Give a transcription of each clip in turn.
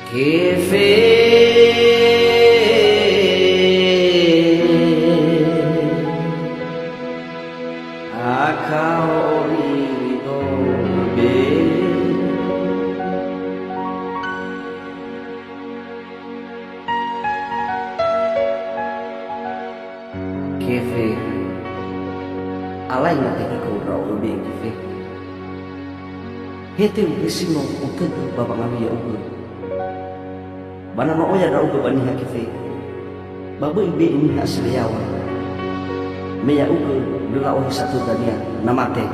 Kefe akao ito be Kefe alay na teki ko raw be kefe hete ugisino uked babang ya uked bana no oya da uked bani kefe babu ibe ini asliyawa meya uked dula oh satu tania namate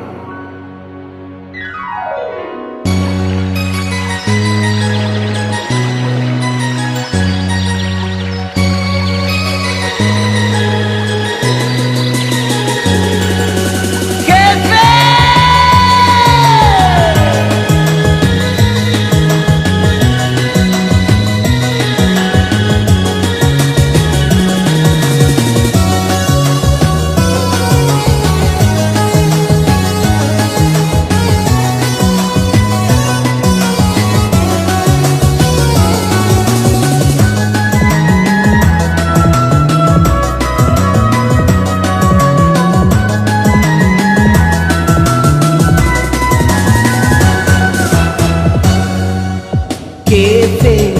Kefe,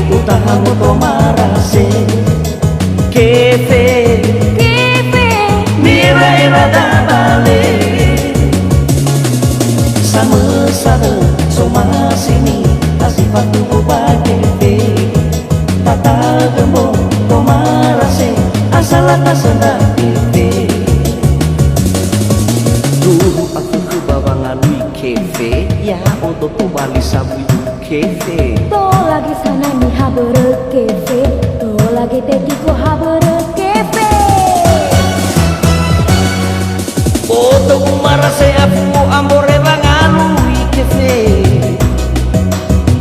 utahamu tomarase Kefe, mira da bale sama-sama soma sini asifat tubuh Kefe tata gemo tomarase asal atas senang Kefe dulu aku ke babangan Kefe ya untuk tu bali sabu Kefe to lagi sana nih habere kefe, to lagi teki ko habere kefe. Oto umarase aku ambore bangalu Kefe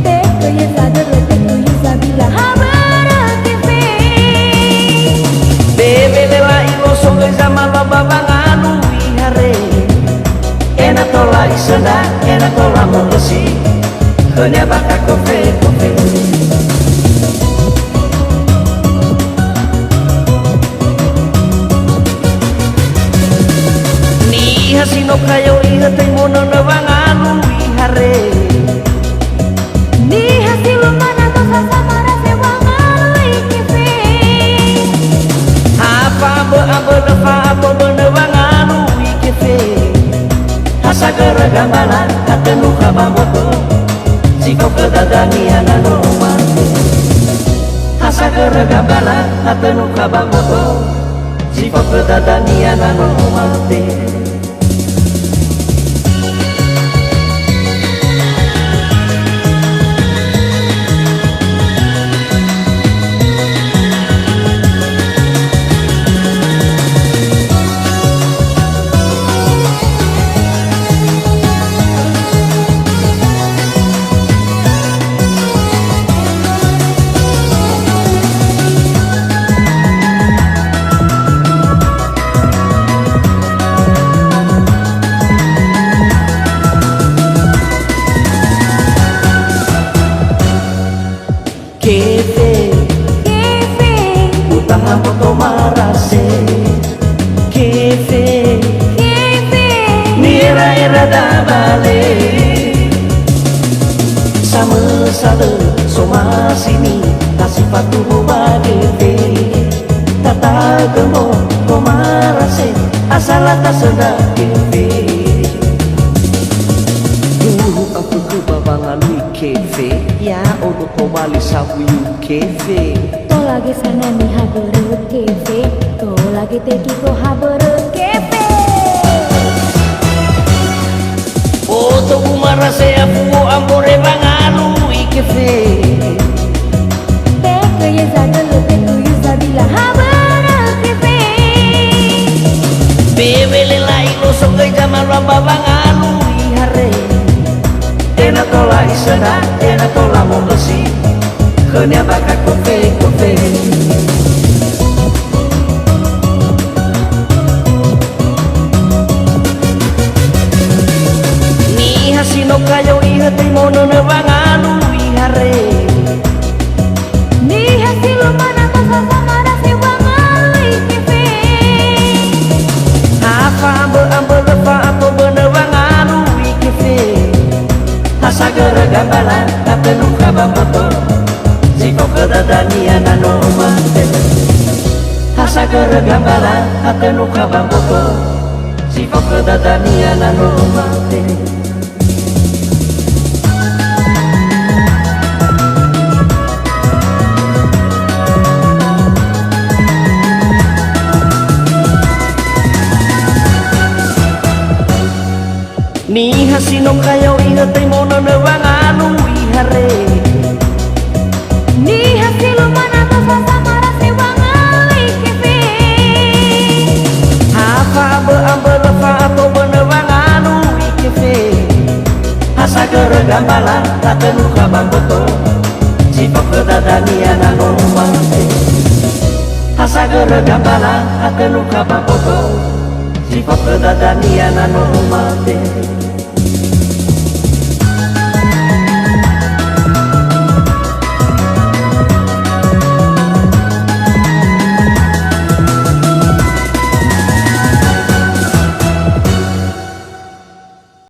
Teko ye sadar teko ye sabila habere kefe. Bebe bela ilo songe zaman baba bangalu hare Ena tola isenda, ena tola mongesi Hanya baka kofe. Ni hasino kayo iha mono na bangalu hare Ni hasil mana to sasamara se wangalu kefe. Apa apa bener bangalu Kefe Hasa geragambala katenu kabamoto Jika kedadanian anu mati Hasa geragambala katenu kabamoto Jika kedadanian anu mati Kefe, utahamu tomarase Kefe, mira da bale sama-sama soma sini kasih patuh Kefe tata gemo tomarase asal atas senang Kefe dulu aku ke babangan Kefe ya untuk kembali sabu Kefe To lagi sana nih habere kefe, to lagi teki ko habere kefe. Oto umarase aku ambore bangalu Kefe Teko ye sadar teko ye sabila habere kefe. Bebe lelai lo songe zaman baba bangalu hare Ena tola isena, ena tola mongesi Hanya baka kofe Ni hasino kayo iha mono na bangalu gergambalan Atenu kababoto Sifo kedadanian anu mate Hasa gergambalan Atenu kababoto Sifo kedadanian anu mate Ni hasinong kayaw ingatay mo na nawang ihare Ni hasiluman ato sa samara si wangali kipi Hapa beambel pa ato benawang ikife Hasa gergambalan Atenu kabamboto Sifo kedadanian anu mate Hasa gergambalan Atenu kabamboto Sifo kedadanian anu mate